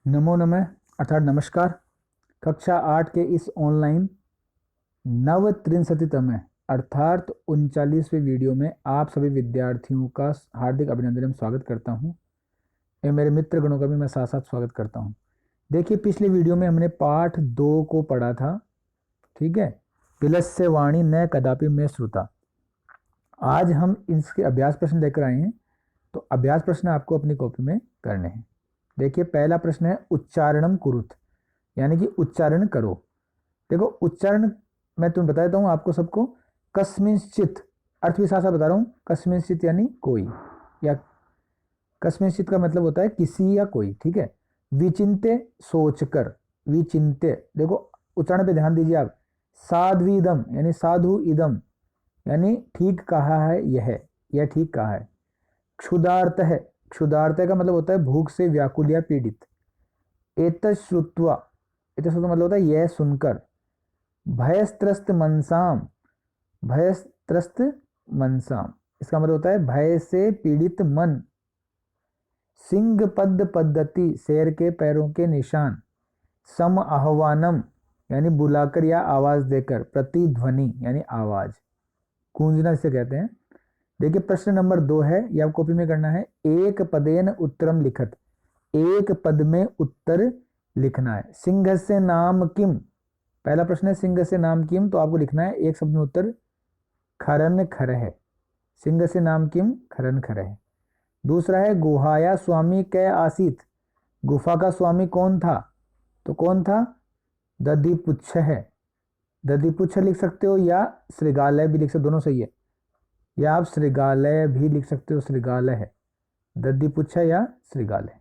नमो नमः अर्थात नमस्कार। कक्षा 8 के इस ऑनलाइन नवत्रिंशतितम अर्थात 39वें वीडियो में आप सभी विद्यार्थियों का हार्दिक अभिनंदन एवं स्वागत करता हूं। एवं मेरे मित्रगणों का भी मैं साथ साथ स्वागत करता हूं। देखिए, पिछले वीडियो में हमने पाठ 2 को पढ़ा था। ठीक है, विलस्य वाणी न कदापि में श्रुता। आज हम इसके अभ्यास प्रश्न लेकर आए हैं, तो अभ्यास प्रश्न आपको अपनी कॉपी में करने हैं। देखिए, पहला प्रश्न है उच्चारणम कुरुत, यानी कि उच्चारण करो। देखो, उच्चारण मैं तुम्हें बता देता हूँ आपको सबको। कस्मिंश्चित अर्थ भी साथ साथ बता रहा हूँ। कस्मिंश्चित यानी कोई, या कस्मिंश्चित का मतलब होता है किसी या कोई। ठीक है, विचिन्त्य सोचकर, विचिन्त्य। देखो, उच्चारण पे ध्यान दीजिए आप। साध्वीदम यानी साधु इदम, यानी ठीक कहा है यह ठीक कहा है। क्षुधार्त है, क्षुधार्त का मतलब होता है भूख से व्याकुल या पीड़ित। एतश्रुत्वा, एतश्रुत्वा मतलब होता है यह सुनकर। भयस्त्रस्त मनसाम, भयस्त्रस्त मनसाम इसका मतलब होता है भय से पीड़ित मन। सिंह पद पद्धति, शेर के पैरों के निशान। सम आह्वानम यानी बुलाकर या आवाज देकर। प्रतिध्वनि यानी आवाज, गूंजना इसे कहते हैं। देखिए, प्रश्न नंबर 2 है, यह आप कॉपी में करना है। एक पदेन उत्तरम लिखत, एक पद में उत्तर लिखना है। सिंह से नाम किम, पहला प्रश्न है सिंह से नाम किम, तो आपको लिखना है एक शब्द में उत्तर खरन खर है। सिंह से नाम किम, खरन खर है। दूसरा है गुहाया स्वामी कै आसित, गुफा का स्वामी कौन था, तो कौन था, दधिपुच्छ है। दधिपुच्छ लिख सकते हो या श्रृगालय भी लिख सकते, दोनों सही है। या आप श्रृगालय भी लिख सकते हो, श्रृगालय है। दधिपुच्छ या श्रृगालय।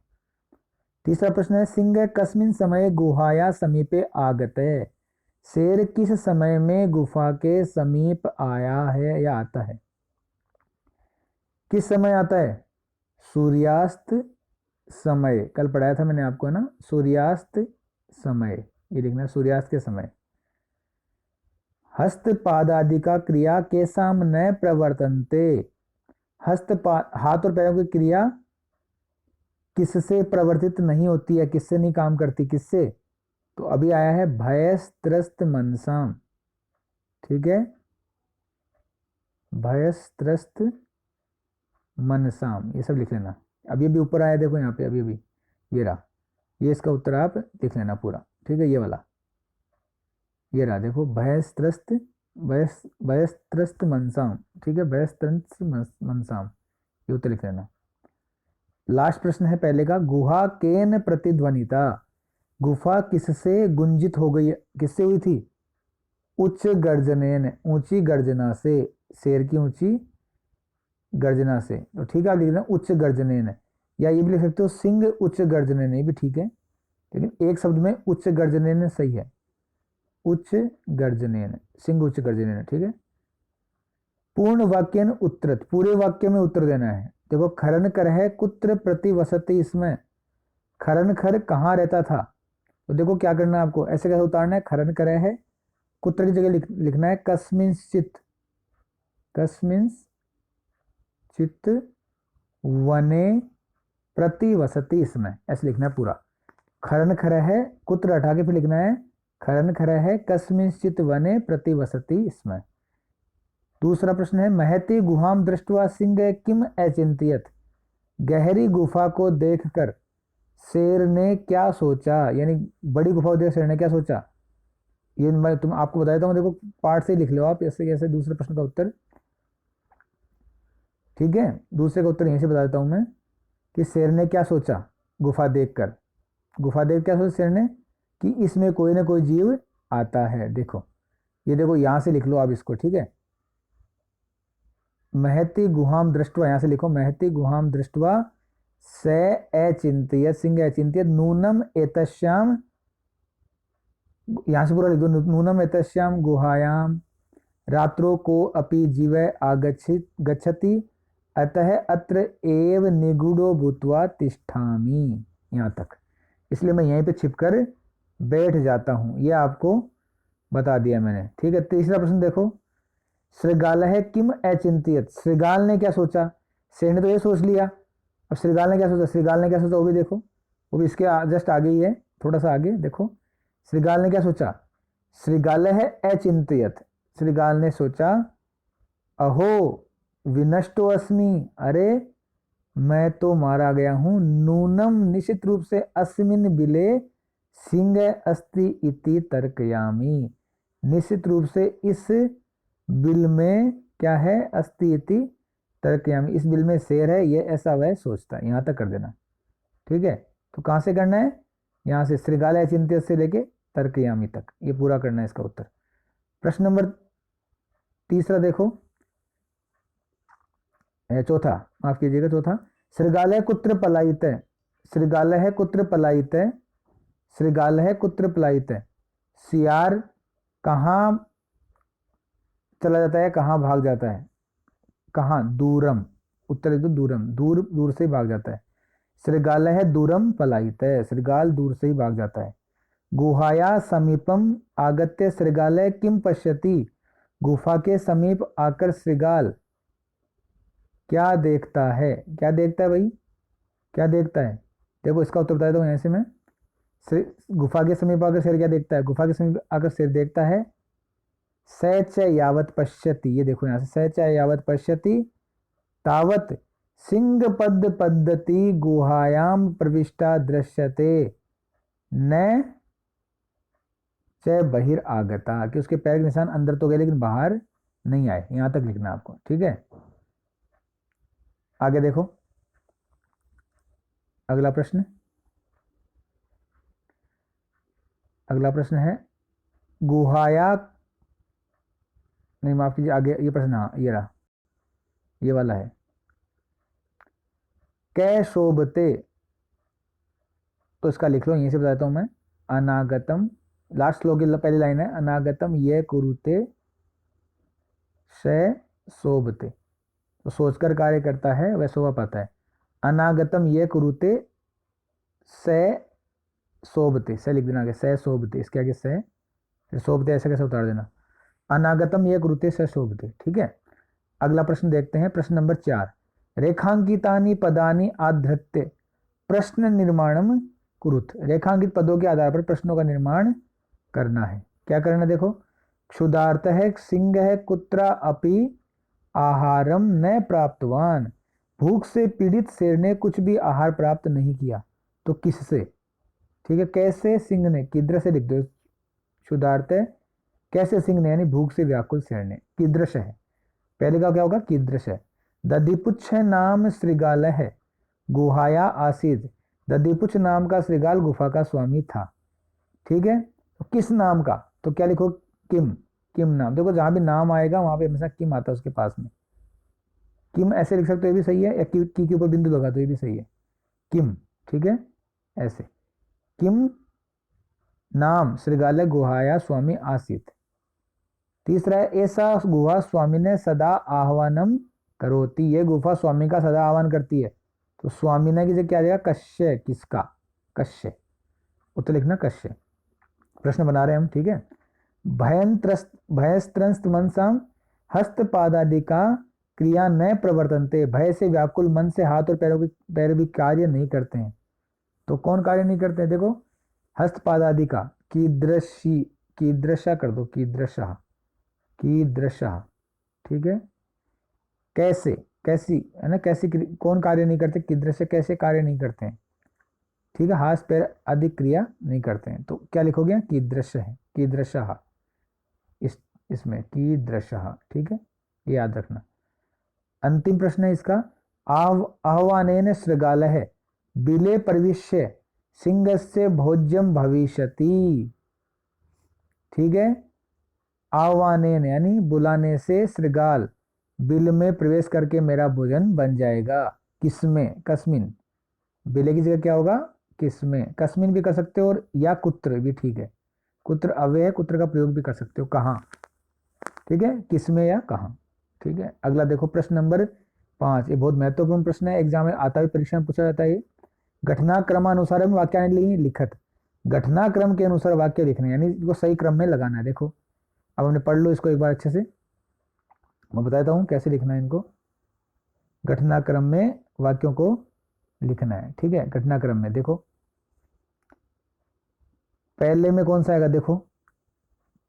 तीसरा प्रश्न है सिंह कस्मिन समय गुहाया समीपे आगते, शेर किस समय में गुफा के समीप आया है या आता है। किस समय आता है, सूर्यास्त समय, कल पढ़ाया था मैंने आपको ना, सूर्यास्त समय, ये लिखना है सूर्यास्त के समय। हस्तपादादि का क्रिया के सामने प्रवर्तनते, हाथ और पैरों की क्रिया किससे प्रवर्तित नहीं होती है, किससे नहीं काम करती, किससे, तो अभी आया है भयस्त्रस्त मनसाम। ठीक है, भयस्त्रस्त मनसाम, ये सब लिख लेना। अभी अभी ऊपर आया, देखो यहाँ पे अभी अभी ये रहा, ये इसका उत्तर आप लिख लेना पूरा। ठीक है, ये वाला ये रहा, देखो भयस्त्रस्त, भयस्त्रस्त मनसाम। ठीक है, भयस्त्रस्त मनसाम, ये उत्तर लिख लेना। लास्ट प्रश्न है पहले का, गुहा केन प्रतिध्वनिता, गुफा किससे गुंजित हो गई, किससे हुई थी, उच्च गर्जनेन, ऊंची गर्जना से, शेर की ऊंची गर्जना से। तो ठीक है, आप लिख देना उच्च गर्जनेन, या ये भी लिख सकते हो सिंह उच्च गर्जनेन, ये भी ठीक है, लेकिन एक शब्द में उच्च गर्जनेन सही है। उच्च गर्जनेन, सिंह उच्च गर्जनेन। ठीक है, पूर्ण वाक्य उत्तरत, पूरे वाक्य में उत्तर देना है। देखो, खरन कर है कुत्र प्रतिवसति, इसमें खरन खर कहाँ रहता था, तो देखो क्या करना है आपको, ऐसे कैसे उतारना है। खरन कर है, कुत्र की जगह लिखना है कस्मिंश्चित, कस्मिंश्चित वने प्रतिवसति, इसमें ऐसे लिखना है पूरा। खरन खर है, कुत्र हटा के फिर लिखना है खरन खर है कस्मिंश्चित वने प्रतिवसति, इसमें। दूसरा प्रश्न है महती गुहाम दृष्टवा सिंह किम अचिंत्यत, गहरी गुफा को देखकर शेर ने क्या सोचा, यानी बड़ी गुफा को देख शेर ने क्या सोचा। ये मैं तुम आपको बता देता हूँ, देखो पाठ से लिख लो आप, ऐसे कैसे दूसरे प्रश्न का उत्तर। ठीक है, दूसरे का उत्तर यहीं से बता देता हूँ मैं, कि शेर ने क्या सोचा गुफा देखकर। गुफा देख क्या सोचा शेर ने, कि इसमें कोई ना कोई जीव आता है। देखो, ये देखो यहां से लिख लो आप इसको। ठीक है, महति गुहाम दृष्टवा, यहां से लिखो महति गुहाम दृष्टवा स अचिंत्यत, सिंह अचिंत्यत नूनम एतश्याम, यहां से पूरा लिख दो, नूनम एतश्याम गुहायाम रात्रो को अपि जीव आगच्छति गच्छति, अतः अत्र एव निगूढ़ो भूत्वा तिष्ठामि, यहाँ तक, इसलिए मैं यहीं पे छिपकर बैठ जाता हूं, ये आपको बता दिया मैंने। ठीक है, तीसरा प्रश्न देखो, श्रृगाल है किम अचिंत्यत, श्रृगाल ने क्या सोचा, शेर ने तो ये सोच लिया, अब श्रृगाल ने क्या सोचा, श्रृगाल ने क्या सोचा वो भी देखो। वो भी इसके जस्ट आगे ही है, थोड़ा सा आगे देखो। श्रीगाल ने क्या सोचा, श्रीगाल है अचिंत्यत, श्रीगाल ने सोचा अहो विनष्टो अस्मि, अरे मैं तो मारा गया हूं, नूनम निश्चित रूप से अस्मिन बिले सिंह अस्ति इति तर्कयामी, निश्चित रूप से इस बिल में क्या है, अस्ति इति तर्कयामी, इस बिल में शेर है, ये ऐसा वह सोचता है। यहाँ तक कर देना, ठीक है। तो कहाँ से करना है, यहाँ से श्रीगाल चिंतित से लेके तर्कयामी तक, ये पूरा करना है इसका उत्तर। प्रश्न नंबर तीसरा देखो, चौथा, माफ कीजिएगा, चौथा। श्रीगाल कुत्र पलायित, श्रीगाल कुत्र पलायित, श्रीगाल कुत्र पलायित, सियार कहाँ चला जाता है, कहाँ भाग जाता है, कहाँ, दूरम, उत्तर तो दूरम, दूर दूर से भाग जाता है। श्रीगाल दूरम पलायित है, श्रीगाल दूर से ही भाग जाता है। गुहाया समीपम आगत्य श्रीगाल किम पश्यति, गुफा के समीप आकर श्रीगाल क्या देखता है, क्या देखता है भाई, क्या देखता है, देखो इसका उत्तर बता दो यहाँ से मैं। गुफा के समीप आकर शेर क्या देखता है, गुफा के समीप आकर शेर देखता है स च यावत पश्यति, ये देखो यहाँ से, स च यावत पश्यति तावत सिंह पद पद्धति गुहायाम प्रविष्टा दृश्यते न च बहिर आगता, कि उसके पैर के निशान अंदर तो गए लेकिन बाहर नहीं आए। यहां तक लिखना आपको, ठीक है। आगे देखो, अगला प्रश्न, अगला प्रश्न है गुहाया, नहीं माफ कीजिए, आगे ये प्रश्न, हाँ ये रहा, ये वाला है। कै शोभते, तो इसका लिख लो, यहीं से बताता हूं मैं। अनागतम, लास्ट श्लोक की पहली लाइन है, अनागतम ये कुरुते स शोभते, तो सोचकर कार्य करता है वह शोभा पाता है। अनागतम ये कुरुते स शोभते, से लिख देना आगे, स शोभते, इसके आगे से फिर शोभते, ऐसे कैसे उतार देना, अनागतम ये कुरुते स शोभते, ठीक है। अगला प्रश्न देखते हैं, प्रश्न नंबर 4। रेखांकितानि पदानि आधृत्य प्रश्न निर्माणम कुरुत, रेखांकित पदों के आधार पर प्रश्नों का निर्माण करना है। क्या करना, देखो। क्षुधार्त है सिंह है कुत्र अपि आहारम न प्राप्तवान, भूख से पीड़ित शेर ने कुछ भी आहार प्राप्त नहीं किया, तो किससे, ठीक है। कैसे सिंह ने, किद्र से लिख दो, क्षुधार्त है कैसे सिंह ने, यानी भूख से व्याकुल शेर ने, कीदृश है, पहले का क्या होगा, कीदृश है। दधिपुच्छ नाम श्रीगाल है गुहाया आसीद, दधिपुच्छ नाम का श्रीगाल गुफा का स्वामी था, ठीक है। तो किस नाम का, तो क्या लिखो, किम, किम नाम, देखो जहां भी नाम आएगा वहां पे हमेशा किम आता है उसके पास में, किम ऐसे लिख सकते हो, ये भी सही है, या की के ऊपर बिंदु लगा तो ये भी सही है, किम, ठीक है, ऐसे, किम नाम श्रीगाल गुहाया स्वामी आसीत। तीसरा है ऐसा गुहा स्वामी ने सदा आह्वानम करोती, ये गुफा स्वामी का सदा आह्वान करती है, तो स्वामी ने किसे क्या देगा, कश्य, किसका, कश्य, उत्तर लिखना कश्य। प्रश्न बना रहे हैं हम, ठीक है। भयस्त्रस्त मनसाम हस्तपादादि का क्रिया न प्रवर्तनते, भय से व्याकुल मन से हाथ और पैर भी कार्य नहीं करते हैं, तो कौन कार्य नहीं करते हैं, देखो हस्तपादादि का, कीदृशी, कीदृशा कर दो, कीदृशा, कीदृशा, ठीक है। कैसे, कैसी है ना, कैसी कौन कार्य नहीं करते, कीदृश कैसे कार्य नहीं करते हैं, ठीक है, हाथ पैर आदि क्रिया नहीं करते हैं, तो क्या लिखोगे, कीदृश है, कीदृशः, इसमें कीदृशः, ठीक है, ये याद रखना। अंतिम प्रश्न है इसका, आह्वानेन श्रृगाल है बिले प्रविश्य सिंहस्य भोज्यम भविष्यति, ठीक है। आह्वानेन यानी बुलाने से श्रृगाल बिल में प्रवेश करके मेरा भोजन बन जाएगा, किसमें, कस्मिन, बिले की जगह क्या होगा, किसमें, कस्मिन भी कर सकते हो, और या कुत्र भी ठीक है, कुत्र अव्यय, कुत्र का प्रयोग भी कर सकते हो, कहाँ, ठीक है, किसमें या कहाँ, ठीक है। अगला देखो, प्रश्न नंबर 5, ये बहुत महत्वपूर्ण प्रश्न है, एग्जाम में आता है, परीक्षा में पूछा जाता है। घटनाक्रमानुसार वाक्यानि लिखत, घटनाक्रम के अनुसार वाक्य लिखने, यानी इसको सही क्रम में लगाना है। देखो अब हमने पढ़ लो इसको एक बार अच्छे से, मैं बताता हूँ कैसे लिखना है इनको। घटनाक्रम में वाक्यों को लिखना है, ठीक है, घटनाक्रम में देखो, पहले में कौन सा आएगा देखो,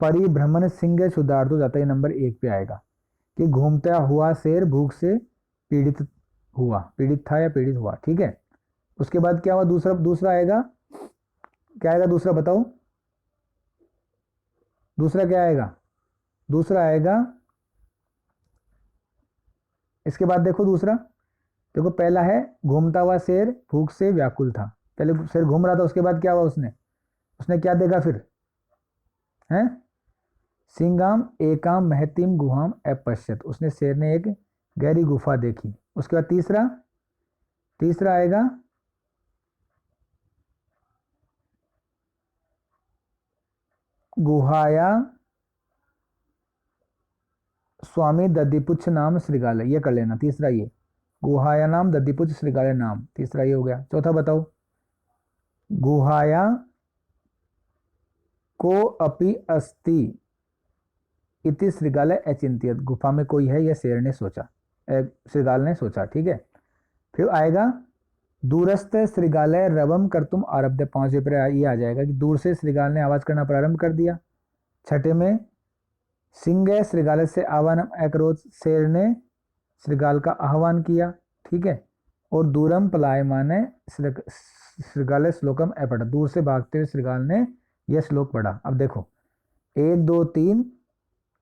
परिभ्रमण सिंह क्षुधार्त हो जाता है, नंबर 1 पे आएगा कि घूमता हुआ शेर भूख से पीड़ित हुआ, पीड़ित था या पीड़ित हुआ, ठीक है। उसके बाद क्या हुआ, दूसरा दूसरा आएगा, क्या आएगा दूसरा बताओ, दूसरा क्या आएगा, दूसरा आएगा, इसके बाद देखो दूसरा, देखो पहला है घूमता हुआ शेर भूख से व्याकुल था, पहले शेर घूम रहा था, उसके बाद क्या हुआ, उसने उसने क्या देखा फिर, हैं, सिंगाम एकाम महतीम गुहाम अपश्यत, उसने शेर ने एक गहरी गुफा देखी। उसके बाद तीसरा, तीसरा आएगा गुहाया स्वामी दधिपुच्छ नाम श्रृगालय, ये कर लेना तीसरा, ये गुहाया नाम दधिपुच्छ श्रृगालय नाम, तीसरा ये हो गया। चौथा बताओ, गुहाया को अपि अस्ति इति श्रृगालय अचिंत्यत, गुफा में कोई है, यह शेर ने सोचा, श्रृगाल ने सोचा, ठीक है। फिर आएगा दूरस्थ श्रृगालय रवम कर्तुम आरब्ध, 5वें पर ये आ जाएगा कि दूर से श्रृगाल ने आवाज करना प्रारंभ कर दिया। छठे में सिंह श्रृगाल से आह्वान अकरोध, शेर ने श्रृगाल का आह्वान किया, ठीक है। और दूरम पलायमान श्रृगाल श्लोकम अपढ़, दूर से भागते हुए श्रृगाल ने यह श्लोक पढ़ा। अब देखो 1 2 3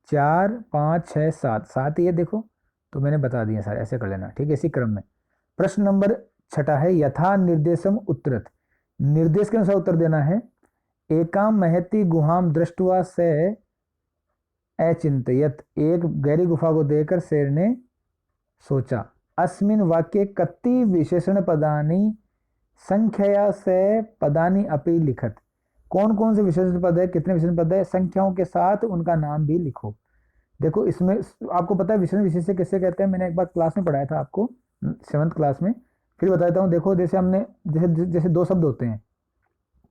4 5 6 7, 7 ये देखो, तो मैंने बता दिया सारे, ऐसे कर लेना, ठीक है, इसी क्रम में। प्रश्न नंबर 6 है यथा निर्देशम उत्तरत, निर्देश के अनुसार उत्तर देना है। एकाम महती गुहाम दृष्टवा से अचिंतयत, एक गहरी गुफा को देखकर शेर ने सोचा। अस्मिन वाक्य कति विशेषण पदानी संख्या से पदानी अपि लिखत, कौन कौन से विशेषण पद है, कितने विशेषण पद है, संख्याओं के साथ उनका नाम भी लिखो। देखो इसमें आपको पता है विशेषण विशेष्य किससे कहते हैं, मैंने एक बार क्लास में पढ़ाया था आपको 7th क्लास में, फिर बता देता हूँ। देखो जैसे हमने जैसे 2 शब्द होते हैं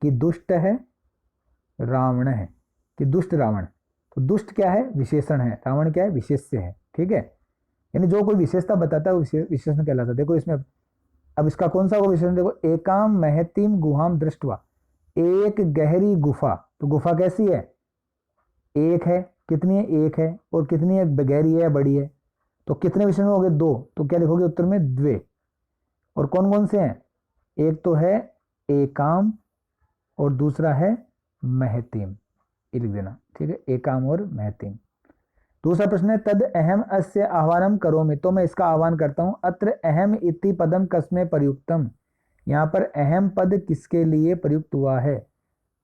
कि दुष्ट है रावण है, कि दुष्ट रावण, तो दुष्ट क्या है, विशेषण है, रावण क्या है, विशेष्य है, ठीक है। यानी जो कोई विशेषता बताता है वो विशेषण कहलाता है। देखो इसमें अब इसका कौन सा होगा विशेषण, देखो एकाम महतीम गुहाम दृष्टवा, एक गहरी गुफा, तो गुफा कैसी है, एक है, कितनी है, एक है, और कितनी है, गहरी है या बड़ी है, तो कितने विशेषण हो गए, 2, तो क्या लिखोगे उत्तर में, द्वे। और कौन कौन से हैं, एक तो है एकाम और दूसरा है महतीम, ये लिख देना, ठीक है, एकाम और महतीम। दूसरा प्रश्न है तद अहम अस्य आह्वानम करोमि, तो मैं इसका आह्वान करता हूं। अत्र अहम इति पदम कस्मे प्रयुक्तम, यहाँ पर अहम पद किसके लिए प्रयुक्त हुआ है।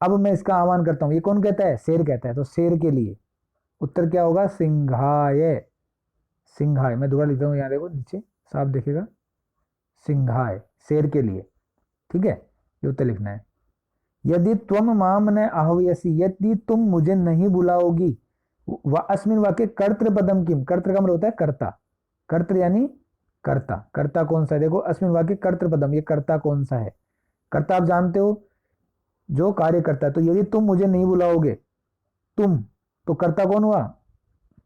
अब मैं इसका आह्वान करता हूं, ये कौन कहता है, शेर कहता है, तो शेर के लिए उत्तर क्या होगा, सिंघाय, सिंघाय, मैं दोबारा लिखता हूँ, यहाँ देखो नीचे साफ देखेगा, सिंघाय, शेर के लिए, ठीक है, ये उत्तर लिखना है। यदि त्वम माम न आह्वयसी, यदि तुम मुझे नहीं बुलाओगी, व अस्मिन वाक्य कर्तृ पदम किम, कर्तृ का मतलब होता है कर्ता, कर्तृ यानी कर्ता, कर्ता कौन सा है, देखो अस्मिन वाक्य कर्तृ पदम, ये कर्ता कौन सा है, कर्ता आप जानते हो जो कार्य करता है, तो यदि तुम मुझे नहीं बुलाओगे, तुम, तो कर्ता कौन हुआ,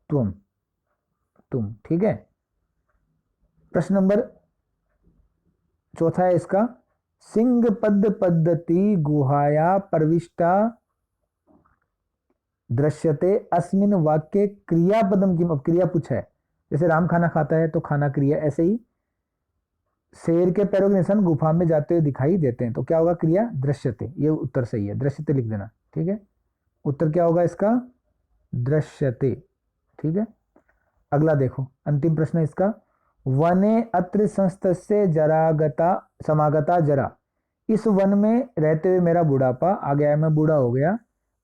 तुम, ठीक है। प्रश्न नंबर 4 है इसका, सिंह पद पद्धति गुहाया प्रविष्टा दृश्यते अस्मिन वाक्य क्रियापदम किम, अब क्रिया पूछा है, जैसे राम खाना खाता है तो खाना क्रिया, ऐसे ही शेर के पैरों के निशान गुफा में जाते हुए दिखाई देते हैं, तो क्या होगा, क्रिया दृश्यते, ये उत्तर सही है, दृश्यते लिख देना, ठीक है, उत्तर क्या होगा इसका, दृश्यते, ठीक है। अगला देखो अंतिम प्रश्न है इसका, वने अत्र संस्तस्य जरागता समागता जरा, इस वन में रहते हुए मेरा बुढ़ापा आ गया है, मैं बूढ़ा हो गया।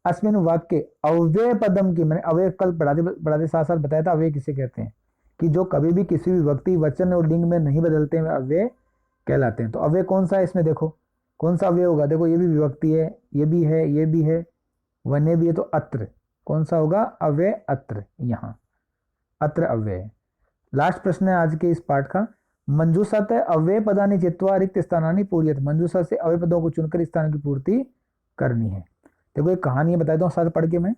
अस्मिन वाक्य अव्यय पदम की, मैंने अव्यय कल पढ़ाते साथ साथ बताया था, अव्यय किसे कहते हैं, कि जो कभी भी किसी भी व्यक्ति वचन और लिंग में नहीं बदलते हैं अव्यय कहलाते हैं। तो अव्यय कौन सा है इसमें, देखो कौन सा अव्यय होगा, देखो ये भी विभक्ति है, ये भी है, ये भी है, वने भी है, तो अत्र कौन सा होगा, अव्यय अत्र, यहाँ अत्र अव्यय। लास्ट प्रश्न है आज के इस पाठ का, मंजूषा अव्यय पदानी चित्वा रिक्त स्थानानी पूर्यत, मंजूषा से अव्यय पदों को चुनकर स्थान की पूर्ति करनी है। देखो एक कहानी बता देता हूँ साथ पढ़ के मैं,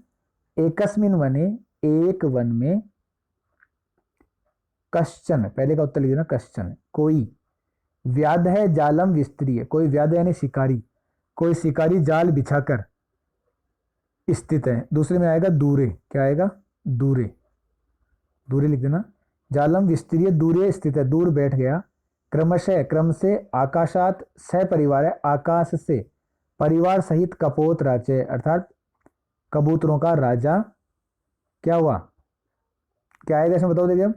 एकस्मिन वने, एक वन में, कश्चन, पहले का उत्तर लिख देना, कश्चन कोई, व्याध है जालम विस्त्रीय, कोई व्याध यानी शिकारी, कोई शिकारी जाल बिछाकर स्थित है। दूसरे में आएगा दूरे, क्या आएगा, दूरे, दूरे लिख देना। जालम विस्तरीय दूरे स्थित है, दूर बैठ गया। क्रमशः, क्रम से। आकाशात, सपरिवार है, आकाश से, परिवार सहित। कपोत राजे, अर्थात कबूतरों का राजा क्या हुआ, क्या आएगा इसमें बताओ देखिए। अब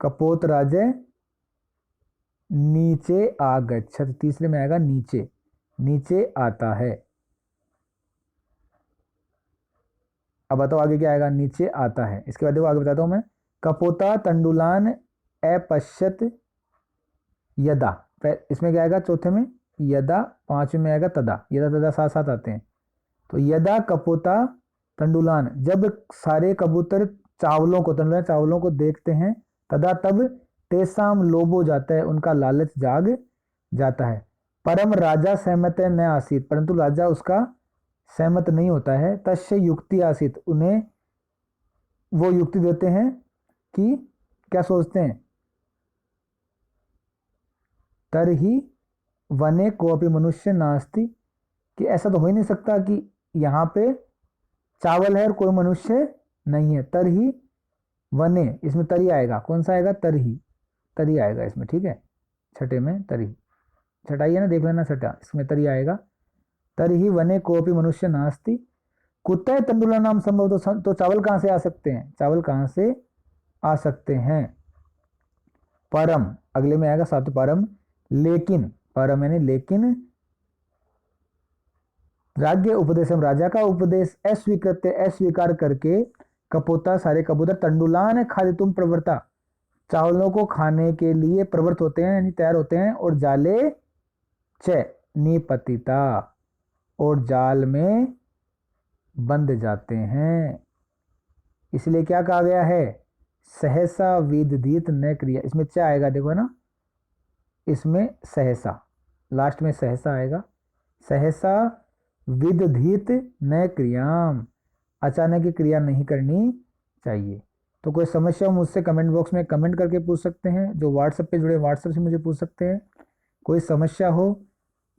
कपोत राजे नीचे आगच्छत, तीसरे में आएगा नीचे, नीचे आता है। अब बताओ आगे क्या आएगा, नीचे आता है। इसके बाद देखो आगे बताता हूं मैं। कपोता तंडुलान अपश्यत यदा, इसमें क्या आएगा चौथे में यदा, पांचवें में आएगा तदा, यदा तदा साथ साथ आते हैं। तो यदा कपोता तंडुलान, जब सारे कबूतर चावलों को, तंडुलान चावलों को देखते हैं। तदा तब, तेसाम लोभ हो जाता है, उनका लालच जाग जाता है। परम राजा सहमत न आसीत, परंतु राजा उसका सहमत नहीं होता है। तस्य युक्ति आसित, उन्हें वो युक्ति देते हैं कि क्या सोचते हैं, तरही वने कोपि मनुष्य नास्ति, कि ऐसा तो हो ही नहीं सकता कि यहाँ पे चावल है और कोई मनुष्य नहीं है। तरही वने, इसमें तरी आएगा, कौन सा आएगा, तरही, तरी आएगा इसमें, ठीक है। छठे में तरी, छठाई है ना, देख लेना छठा, इसमें तरी आएगा। तरही वने कोपि मनुष्य नास्ति, कुत्ते तंडुला नाम संभव, तो चावल कहां से आ सकते हैं, चावल कहां से आ सकते हैं। परम, अगले में आएगा सात परम, लेकिन, परम यानी लेकिन। राज्य उपदेशम, राजा का उपदेश अस्वीकृत्य, अस्वीकार करके। कपोता, सारे कबूतर। तंडुलान खाद्य तुम प्रवृत्ता, चावलों को खाने के लिए प्रवृत्त होते हैं, यानी तैयार होते हैं। और जाले च निपतिता, और जाल में बंध जाते हैं। इसलिए क्या कहा गया है, सहसा विदधीत न क्रिया, इसमें च आएगा देखो ना, इसमें सहसा, लास्ट में सहसा आएगा। सहसा विदधीत न क्रियाम, अचानक की क्रिया नहीं करनी चाहिए। तो कोई समस्या हो मुझसे कमेंट बॉक्स में कमेंट करके पूछ सकते हैं। जो व्हाट्सएप पे जुड़े व्हाट्सएप से मुझे पूछ सकते हैं। कोई समस्या हो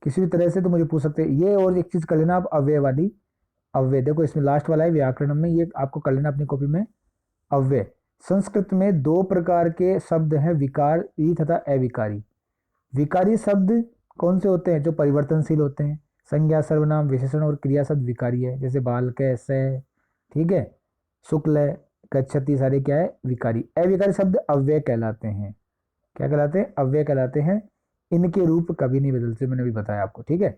किसी भी तरह से तो मुझे पूछ सकते हैं। ये और एक चीज़ कर लेना आप, अव्यय वाली, अव्यय देखो इसमें लास्ट वाला है व्याकरण में, ये आपको कर लेना अपनी कॉपी में। अव्यय, संस्कृत में दो प्रकार के शब्द हैं, विकारी तथा अविकारी। विकारी शब्द कौन से होते हैं, जो परिवर्तनशील होते हैं। संज्ञा, सर्वनाम, विशेषण और क्रिया शब्द विकारी है, जैसे बालक, स, ठीक है, शुक्ल, गच्छति, सारे क्या है, विकारी। अविकारी शब्द अव्यय कहलाते हैं। क्या कहलाते हैं, अव्यय कहलाते हैं। इनके रूप कभी नहीं बदलते, मैंने अभी बताया आपको, ठीक है।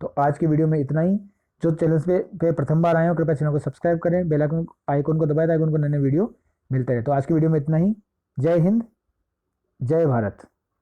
तो आज की वीडियो में इतना ही। जो चैनल पे प्रथम बार आए हो कृपया चैनल को सब्सक्राइब करें, बेल आइकन को दबाएं ताकि उनको नए नए वीडियो मिलते रहे। तो आज की वीडियो में इतना ही। जय हिंद, जय भारत।